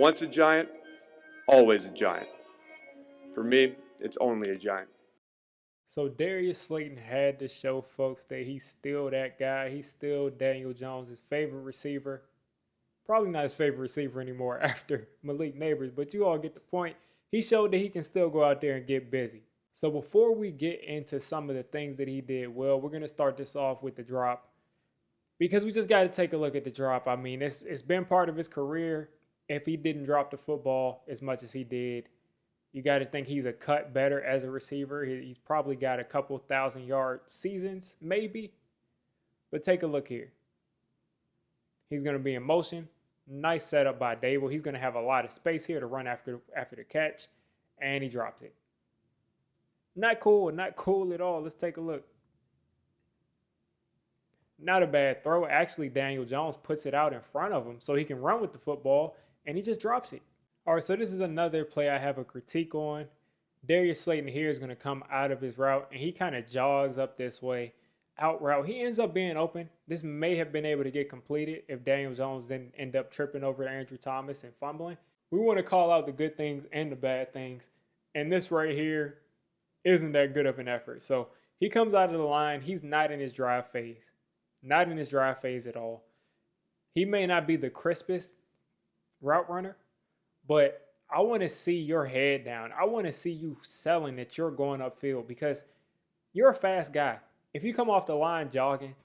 Once a giant, always a giant. For me, it's only a giant. So Darius Slayton had to show folks that he's still that guy. He's still Daniel Jones' favorite receiver. Probably not his favorite receiver anymore after Malik Neighbors, but you all get the point. He showed that he can still go out there and get busy. So before we get into some of the things that he did well, we're going to start this off with the drop because we just got to take a look at the drop. I mean, it's been part of his career. If he didn't drop the football as much as he did, you got to think he's a cut better as a receiver. He's probably got a couple 1,000-yard seasons, maybe. But take a look here. He's going to be in motion. Nice setup by Dable. He's going to have a lot of space here to run after the catch, and he drops it. Not cool at all. Let's take a look. Not a bad throw. Actually, Daniel Jones puts it out in front of him so he can run with the football, and he just drops it. All right, so this is another play I have a critique on. Darius Slayton here is going to come out of his route, and he kind of jogs up this way, out route. He ends up being open. This may have been able to get completed if Daniel Jones didn't end up tripping over Andrew Thomas and fumbling. We want to call out the good things and the bad things, and this right here isn't that good of an effort. So he comes out of the line. He's not in his drive phase. Not in his drive phase at all. He may not be the crispest route runner, but I want to see your head down. I want to see you selling that you're going upfield because you're a fast guy. If you come off the line jogging,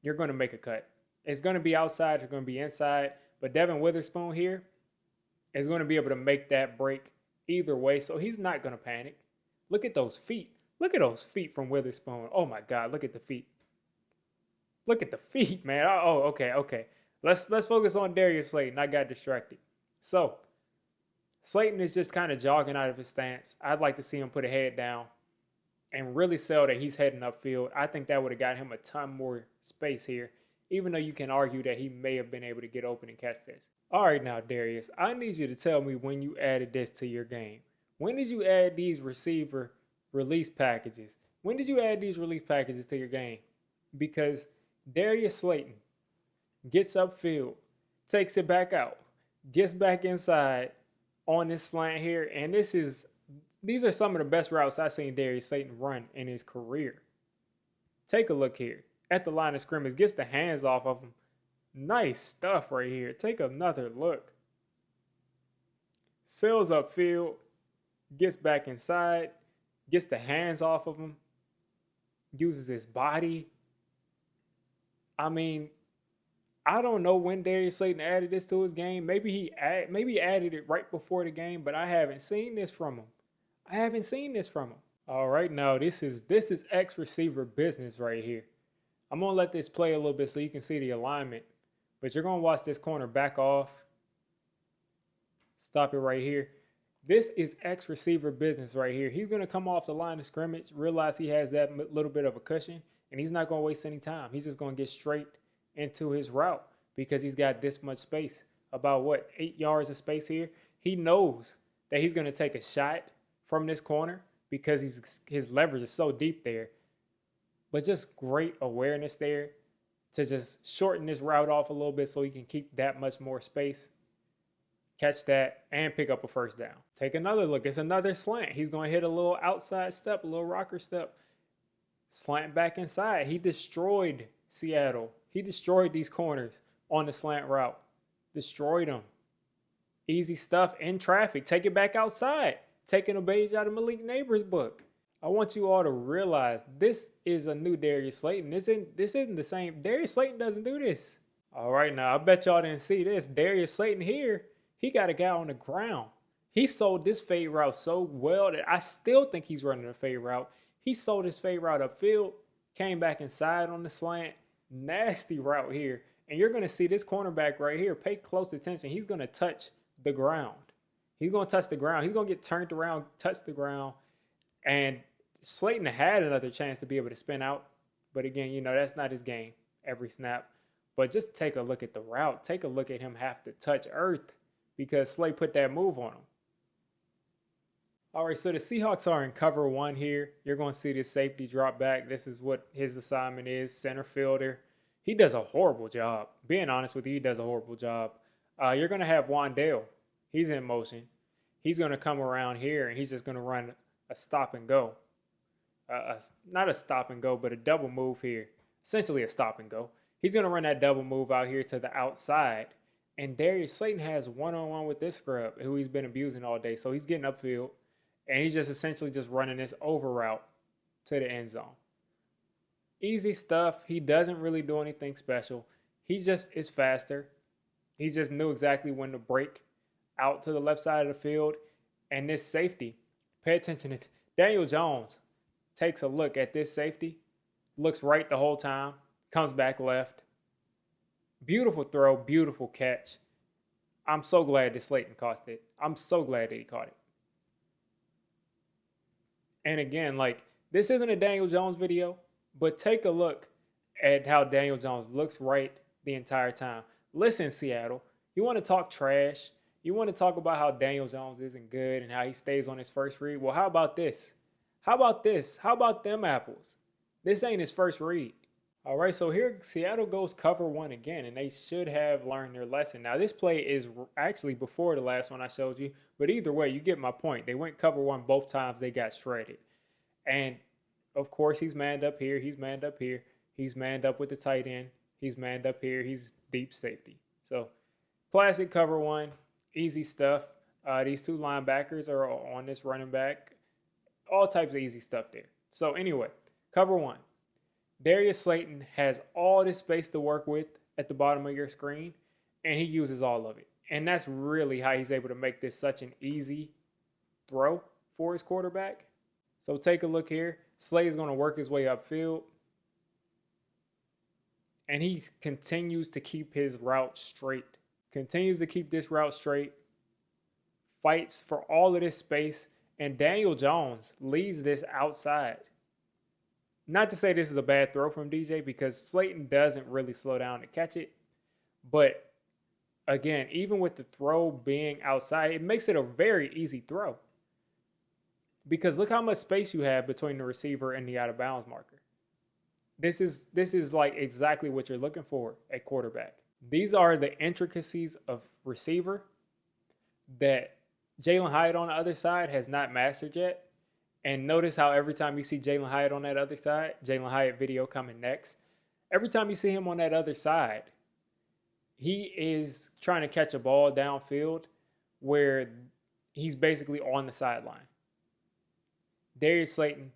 you're going to make a cut. It's going to be outside. It's going to be inside. But Devin Witherspoon here is going to be able to make that break either way. So he's not going to panic. Look at those feet. Look at those feet from Witherspoon. Oh, my God. Look at the feet. Look at the feet, man. Oh, okay. Let's focus on Darius Slayton. I got distracted. So Slayton is just kind of jogging out of his stance. I'd like to see him put a head down and really sell that he's heading upfield. I think that would have got him a ton more space here, even though you can argue that he may have been able to get open and catch this. All right, now, Darius, I need you to tell me when you added this to your game. When did you add these receiver release packages? When did you add these release packages to your game? Because Darius Slayton gets upfield, takes it back out, gets back inside on this slant here, and these are some of the best routes I've seen Darius Slayton run in his career. Take a look here. At the line of scrimmage, gets the hands off of him. Nice stuff right here. Take another look. Sails upfield, gets back inside, gets the hands off of him, uses his body. I mean, I don't know when Darius Slayton added this to his game. Maybe he added it right before the game, but I haven't seen this from him. All right, now this is X receiver business right here. I'm gonna let this play a little bit so you can see the alignment, but you're gonna watch this corner back off. Stop it right here. This is X receiver business right here. He's gonna come off the line of scrimmage, realize he has that little bit of a cushion, and he's not gonna waste any time. He's just gonna get straight into his route because he's got this much space. About 8 yards of space here. He knows that he's gonna take a shot from this corner because his leverage is so deep there. But just great awareness there to just shorten this route off a little bit so he can keep that much more space, catch that, and pick up a first down. Take another look. It's another slant. He's going to hit a little outside step, a little rocker step. Slant back inside. He destroyed Seattle. He destroyed these corners on the slant route. Destroyed them. Easy stuff in traffic. Take it back outside. Taking a page out of Malik Neighbors' book. I want you all to realize this is a new Darius Slayton. This isn't the same. Darius Slayton doesn't do this. All right, now I bet y'all didn't see this. Darius Slayton here, he got a guy on the ground. He sold this fade route so well that I still think he's running a fade route. He sold his fade route upfield, came back inside on the slant. Nasty route here. And you're going to see this cornerback right here. Pay close attention. He's going to touch the ground. He's going to touch the ground. He's going to get turned around, touch the ground. And Slayton had another chance to be able to spin out. But again, that's not his game every snap. But just take a look at the route. Take a look at him have to touch earth because Slay put that move on him. All right, so the Seahawks are in cover one here. You're going to see this safety drop back. This is what his assignment is, center fielder. He does a horrible job. Being honest with you, he does a horrible job. You're going to have Wandale He's in motion. He's going to come around here and he's just going to run a stop and go. Not a stop and go, but a double move here. Essentially a stop and go. He's going to run that double move out here to the outside. And Darius Slayton has one-on-one with this scrub who he's been abusing all day. So he's getting upfield. And he's just essentially just running this over route to the end zone. Easy stuff. He doesn't really do anything special. He just is faster. He just knew exactly when to break out to the left side of the field. And this safety, pay attention to Daniel Jones takes a look at this safety, looks right the whole time, comes back left. Beautiful throw, beautiful catch. I'm so glad that Slayton caught it. I'm so glad that he caught it. And again, like, this isn't a Daniel Jones video, but take a look at how Daniel Jones looks right the entire time. Listen, Seattle, you want to talk trash? You want to talk about how Daniel Jones isn't good and how he stays on his first read? Well, how about this? How about this? How about them apples? This ain't his first read. All right, so here Seattle goes cover one again, and they should have learned their lesson. Now, this play is actually before the last one I showed you, but either way, you get my point. They went cover one both times. They got shredded. And, of course, he's manned up here. He's manned up here. He's manned up with the tight end. He's manned up here. He's deep safety. So, classic cover one, easy stuff. These two linebackers are on this running back. All types of easy stuff there. So, anyway, cover one. Darius Slayton has all this space to work with at the bottom of your screen, and he uses all of it. And that's really how he's able to make this such an easy throw for his quarterback. So take a look here. Slay is going to work his way upfield. And he continues to keep his route straight. Continues to keep this route straight. Fights for all of this space. And Daniel Jones leads this outside. Not to say this is a bad throw from DJ because Slayton doesn't really slow down to catch it. But again, even with the throw being outside, it makes it a very easy throw. Because look how much space you have between the receiver and the out of bounds marker. This is like exactly what you're looking for at quarterback. These are the intricacies of receiver that Jalen Hyatt on the other side has not mastered yet. And notice how every time you see Jalen Hyatt on that other side, Jalen Hyatt video coming next, every time you see him on that other side, he is trying to catch a ball downfield where he's basically on the sideline. Darius Slayton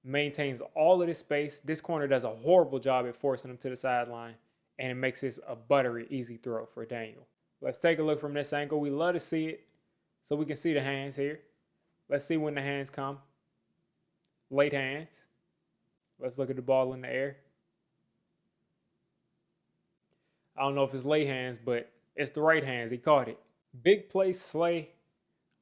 maintains all of this space. This corner does a horrible job at forcing him to the sideline, and it makes this a buttery, easy throw for Daniel. Let's take a look from this angle. We love to see it so we can see the hands here. Let's see when the hands come. Late hands. Let's look at the ball in the air. I don't know if it's late hands, but it's the right hands. He caught it. Big play Slay.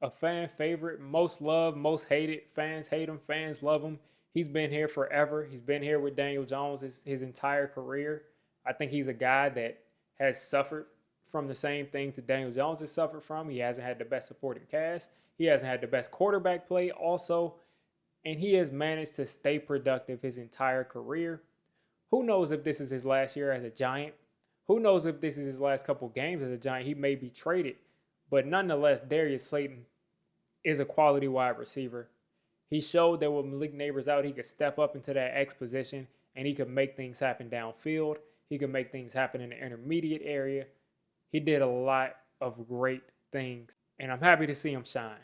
A fan favorite. Most loved, most hated. Fans hate him. Fans love him. He's been here forever. He's been here with Daniel Jones his entire career. I think he's a guy that has suffered from the same things that Daniel Jones has suffered from. He hasn't had the best supporting cast. He hasn't had the best quarterback play also. And he has managed to stay productive his entire career. Who knows if this is his last year as a Giant? Who knows if this is his last couple games as a Giant? He may be traded. But nonetheless, Darius Slayton is a quality wide receiver. He showed that with Malik Neighbors out, he could step up into that X position and he could make things happen downfield. He could make things happen in the intermediate area. He did a lot of great things, and I'm happy to see him shine.